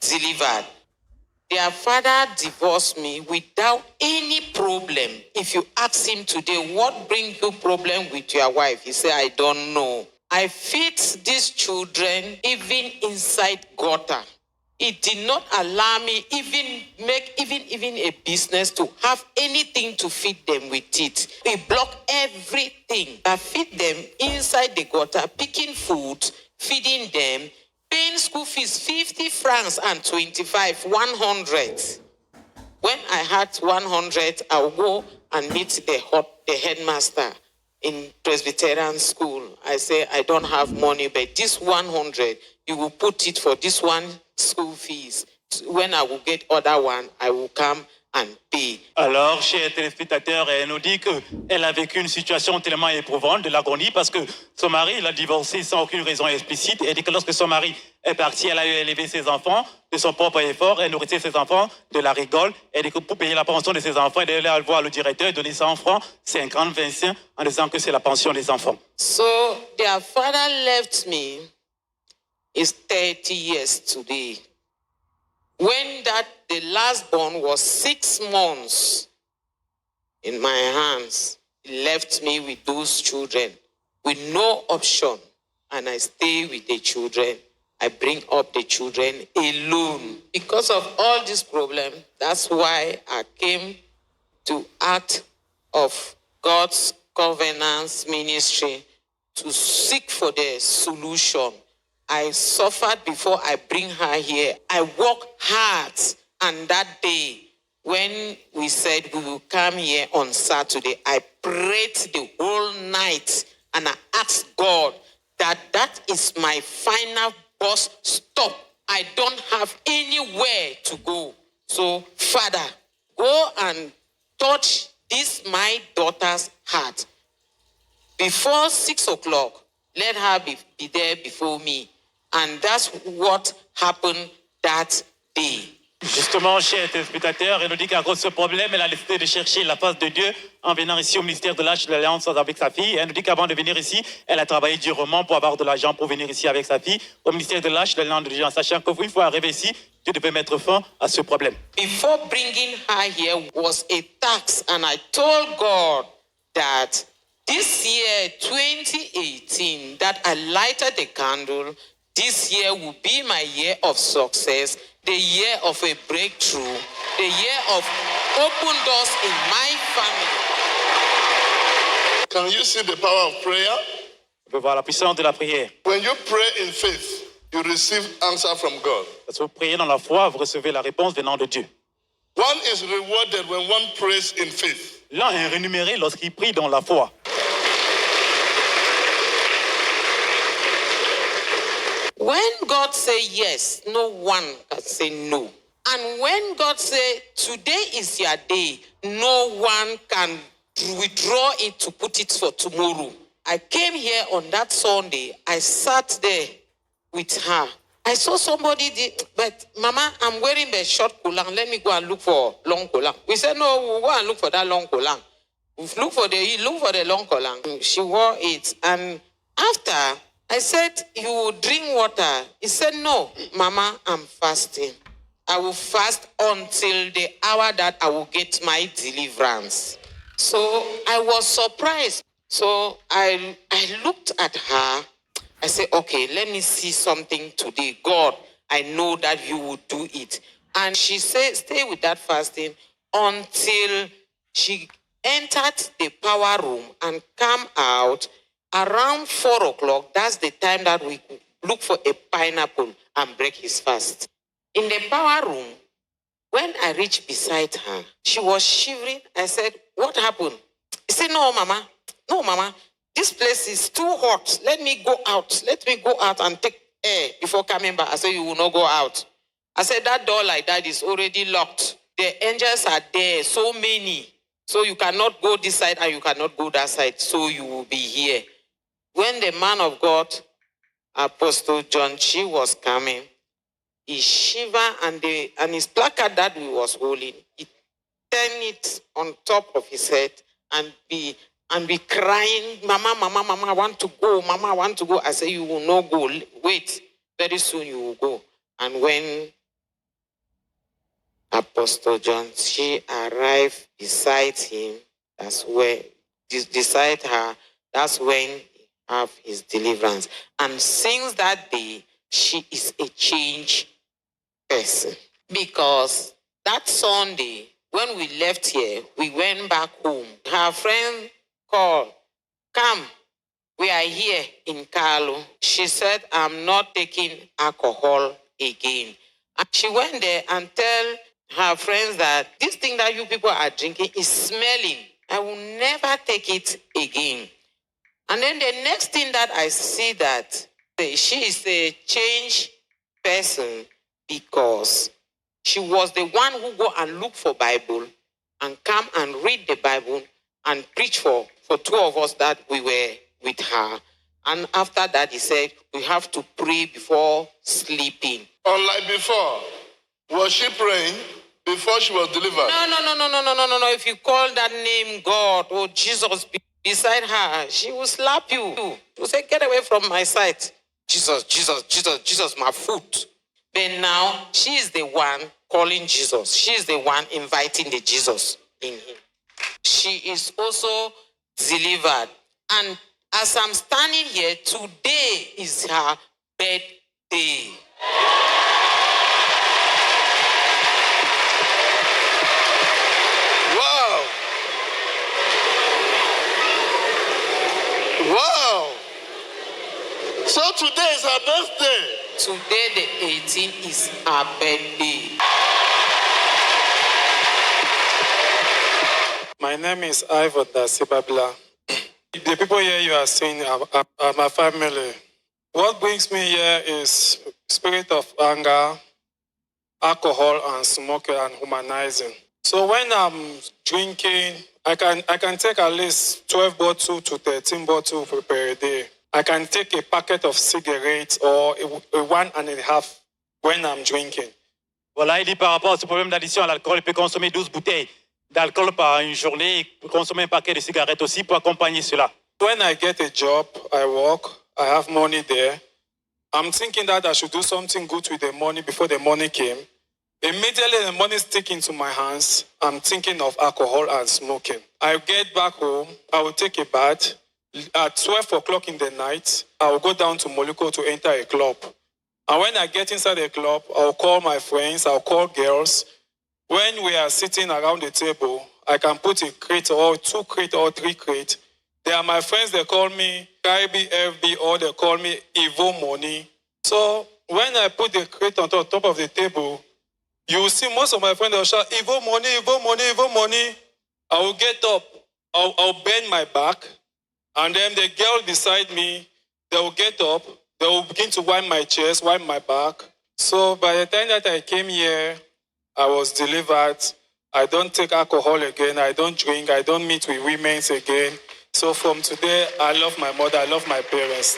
delivered. Their father divorced me without any problem. If you ask him today, what brings you problem with your wife? He said, I don't know. I feed these children even inside gutter. It did not allow me even make even a business to have anything to feed them with it. We block everything. I feed them inside the gutter, picking food, feeding them, paying school fees, 50 francs and 25, 100. When I had 100, I would go and meet the headmaster in Presbyterian school. I say, I don't have money, but this 100, you will put it for this one school fees. When I will get other one, I will come and pay. Alors, chers téléspectateurs, elle nous dit qu'elle a vécu une situation tellement éprouvante de l'agonie parce que son mari l'a divorcée sans aucune raison explicite. Elle dit que lorsque son mari est parti, elle a eu élevé ses enfants de son propre effort. Elle nourrissait ses enfants de la rigole. Elle dit que pour payer la pension de ses enfants, elle allait voir le directeur et donner 100 francs, 50, 25, en disant que c'est la pension des enfants. So their father left me is 30 years today. When the last born was 6 months in my hands, he left me with those children with no option. And I stay with the children. I bring up the children alone. Because of all this problem, that's why I came to Act of God's Covenants Ministry to seek for the solution. I suffered before I bring her here. I work hard. And that day, when we said we will come here on Saturday, I prayed the whole night and I asked God that is my final bus stop. I don't have anywhere to go. So, Father, go and touch this my daughter's heart. Before 6 o'clock, let her be there before me. And that's what happened that day. Justement, chers téléspectateurs, elle nous dit qu'à cause de ce problème, elle a décidé de chercher la face de Dieu en venant ici au ministère de l'Arche de l'Alliance avec sa fille. Elle nous dit qu'avant de venir ici, elle a travaillé durement pour avoir de l'argent pour venir ici avec sa fille au ministère de l'Arche de l'Alliance de Dieu, en sachant qu'une fois arrivée ici, Dieu devait mettre fin à ce problème. Before bringing her here was a tax, and I told God that this year, 2018, that I lighted the candle, this year will be my year of success, the year of a breakthrough, the year of open doors in my family. Can you see the power of prayer? On peut voir la puissance de la prière. When you pray in faith, you receive answer from God. Parce que vous priez dans la foi, vous recevez la réponse venant de Dieu. One is rewarded when one prays in faith. L'un est rémunéré lorsqu'il prie dans la foi. When God say yes, no one can say no. And when God say today is your day, no one can withdraw it to put it for tomorrow. I came here on that Sunday. I sat there with her. I saw somebody but Mama, I'm wearing the short kolang. Let me go and look for long kolang. We said, no, we'll go and look for that long kolang. We look for the long kolang. She wore it. And after, I said, you will drink water. He said, no, Mama, I'm fasting. I will fast until the hour that I will get my deliverance. So I was surprised. So I looked at her. I said, okay, let me see something today. God, I know that you will do it. And she said, stay with that fasting until she entered the power room and come out around 4 o'clock. That's the time that we look for a pineapple and break his fast. In the power room, when I reached beside her, she was shivering. I said, what happened? She said, no, Mama, this place is too hot. Let me go out. Let me go out and take air before coming back. I said, you will not go out. I said, that door like that is already locked. The angels are there, so many. So you cannot go this side and you cannot go that side. So you will be here. When the man of God, Apostle John Chi, was coming, he shivered and his placard that he was holding, he turned it on top of his head and be crying, Mama, I want to go. Mama, I want to go. I said, you will not go. Wait, very soon you will go. And when Apostle John, she arrived beside him, beside her, that's when he have his deliverance. And since that day, she is a changed person. Because that Sunday, when we left here, we went back home. Her friend called, come, we are here in Carlo. She said, I'm not taking alcohol again. And she went there and tell her friends that this thing that you people are drinking is smelling. I will never take it again. And then the next thing that I see that she is a changed person because she was the one who go and look for Bible and come and read the Bible and preach for 2 of us that we were with her. And after that, he said, we have to pray before sleeping. Unlike before, was she praying before she was delivered? No. If you call that name God or Jesus beside her, she will slap you. She will say, get away from my sight. Jesus, my foot. But now, she is the one calling Jesus. She is the one inviting the Jesus in him. She is also delivered. And as I'm standing here, today is her birthday. Wow. So today is is her birthday. Today, the 18th, is her birthday. My name is Ivan Dasibabla. The people here you are seeing are my family. What brings me here is spirit of anger, alcohol, and smoking and humanizing. So when I'm drinking, I can take at least 12 bottles to 13 bottles per day. I can take a packet of cigarettes or a 1.5 when I'm drinking. Voilà, il dit par rapport à ce problème d'addiction à l'alcool, il peut consommer 12 bouteilles d'alcool par une journée, il peut consommer un paquet de cigarettes aussi pour accompagner cela. When I get a job, I work, I have money there. I'm thinking that I should do something good with the money before the money came. Immediately the money stick into my hands, I'm thinking of alcohol and smoking. I get back home, I will take a bath. At 12 o'clock in the night, I will go down to Moluko to enter a club. And when I get inside a club, I'll call my friends, I'll call girls. When we are sitting around the table, I can put a crate or 2 crate or 3 crate. They are my friends, they call me Kaibi FB or they call me Evo Money. So when I put the crate on top of the table, you will see most of my friends will shout, Evo Money, Evo Money, Evo Money. I will get up, I'll bend my back, and then the girl beside me, they will get up, they will begin to wipe my chest, wipe my back. So by the time that I came here, I was delivered. I don't take alcohol again. I don't drink. I don't meet with women again. So from today, I love my mother. I love my parents.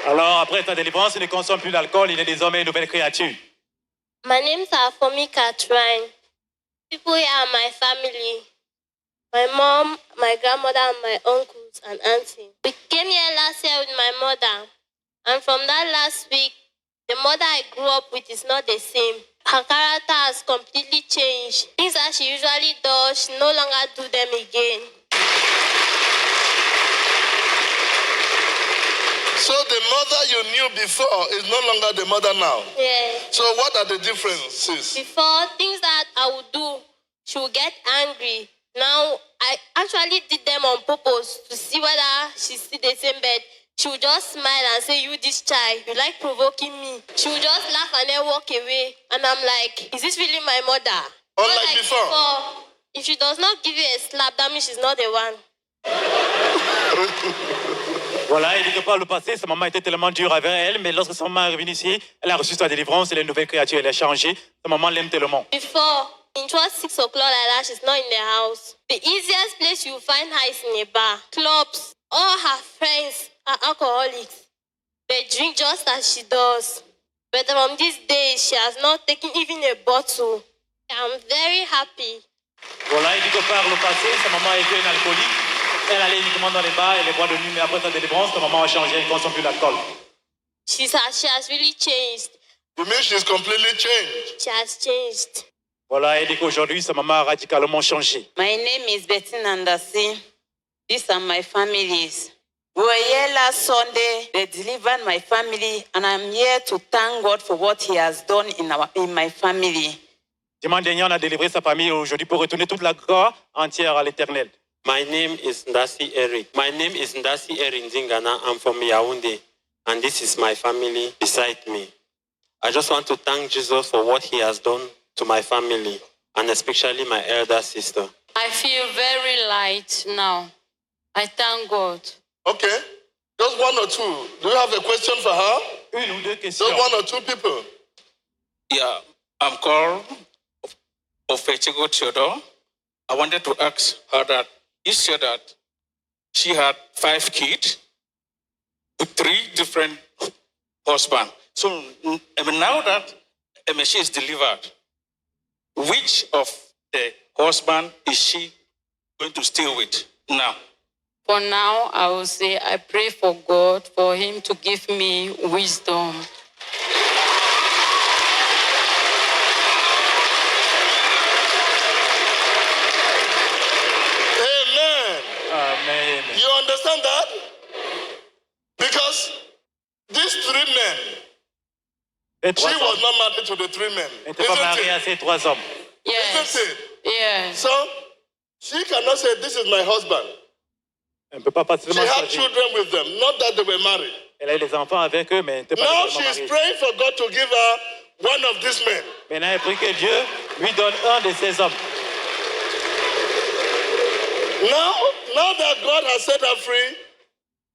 Alors, après sa délivrance, il ne consomme plus d'alcool, il est désormais une nouvelle créature. My name is Afomi Katrin. People here are my family. My mom, my grandmother, and my uncles and auntie. We came here last year with my mother. And from that last week, the mother I grew up with is not the same. Her character has completely changed. Things that she usually does, she no longer do them again. So the mother you knew before is no longer the mother now. Yeah. So what are the differences? Before, things that I would do, she would get angry. Now, I actually did them on purpose to see whether she's still the same bed. She would just smile and say, you this child, you like provoking me. She would just laugh and then walk away. And I'm like, is this really my mother? Unlike before. If she does not give you a slap, that means she's not the one. Voilà, il dit que par le passé, sa maman était tellement dure avec elle, mais lorsque sa maman est revenue ici, elle a reçu sa délivrance, elle est une nouvelle créature, elle a changé. Sa maman l'aime tellement. Before, it was 6 o'clock like that, she's not in the house. The easiest place you find her is in a bar. Clubs, all her friends are alcoholics. They drink just as she does. But from these days, she has not taken even a bottle. I'm very happy. Voilà, il dit que par le passé, sa maman était une alcoolique. Elle allait uniquement dans les bars et les boîtes de nuit, mais après sa délivrance, sa maman a changé, elle ne consomme plus d'alcool. She has really changed. You mean she's completely changed? She has changed. Voilà, il dit qu'aujourd'hui, sa maman a radicalement changé. My name is Betty Nandasi. These are my families. We were here last Sunday. They delivered my family, and I'm here to thank God for what He has done in my family. Dimanche dernier, on a délivré sa famille aujourd'hui pour retourner toute la gloire entière à l'Éternel. My name is Ndasi Eric. My name is Ndasi Eric Zingana. I'm from Yaoundé, and this is my family beside me. I just want to thank Jesus for what He has done to my family, and especially my elder sister. I feel very light now. I thank God. Okay. Just one or two. Do you have a question for her? Une ou deux questions. Just one or two people. Yeah, I'm called Ofechigo Theodore. I wanted to ask her that you said that she had 5 kids with 3 different husbands. So now that she is delivered, which of the husband is she going to stay with now? For now, I will say I pray for God for Him to give me wisdom. Amen. You understand that? Because these 3 men, she was not married to the 3 men. Elle n'était pas mariée à ces 3 hommes. Yes. Isn't it? Yes. So she cannot say, this is my husband. Elle ne peut pas She facilement had choisir. children with them, not that they were married. Elle a eu des enfants avec eux, mais elle n'était pas Now réellement she is mariée. praying for God to give her one of these men. Maintenant, elle prie que Dieu lui donne un de ces hommes. Now that God has set her free,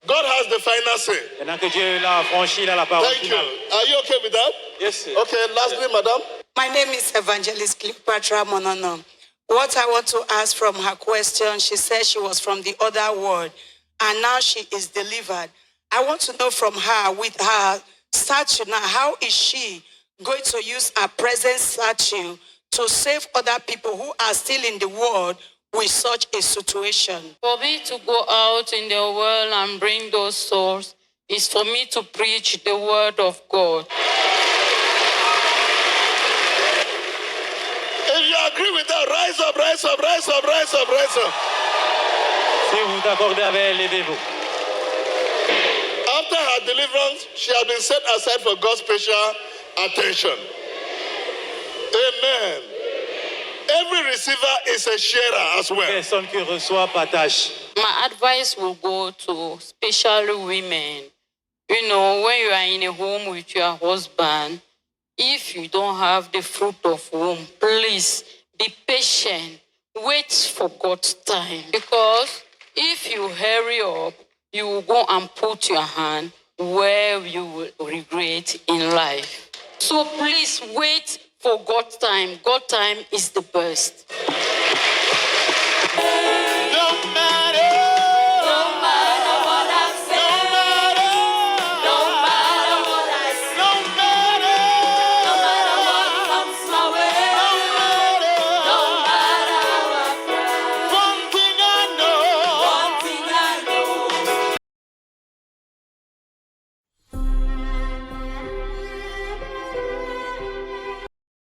God has the final say. Maintenant que Dieu l'a affranchi, il a la parole Thank you. finale. Are you okay with that? Yes, sir. Okay, lastly, madam. My name is Evangelist Cleopatra Monono. What I want to ask from her question, she said she was from the other world and now she is delivered. I want to know from her, with her statue now, how is she going to use her present statue to save other people who are still in the world with such a situation? For me to go out in the world and bring those souls is for me to preach the word of God. If you agree with that, rise up, rise up, rise up, rise up, rise up. Si vous vous accordez avec elle, levez-vous. After her deliverance, she has been set aside for God's special attention. Amen. Every receiver is a sharer as well. Personne qui reçoit partage. My advice will go to especially women. You know, when you are in a home with your husband, if you don't have the fruit of womb, please be patient. Wait for God's time. Because if you hurry up, you will go and put your hand where you will regret in life. So please wait for God's time. God's time is the best.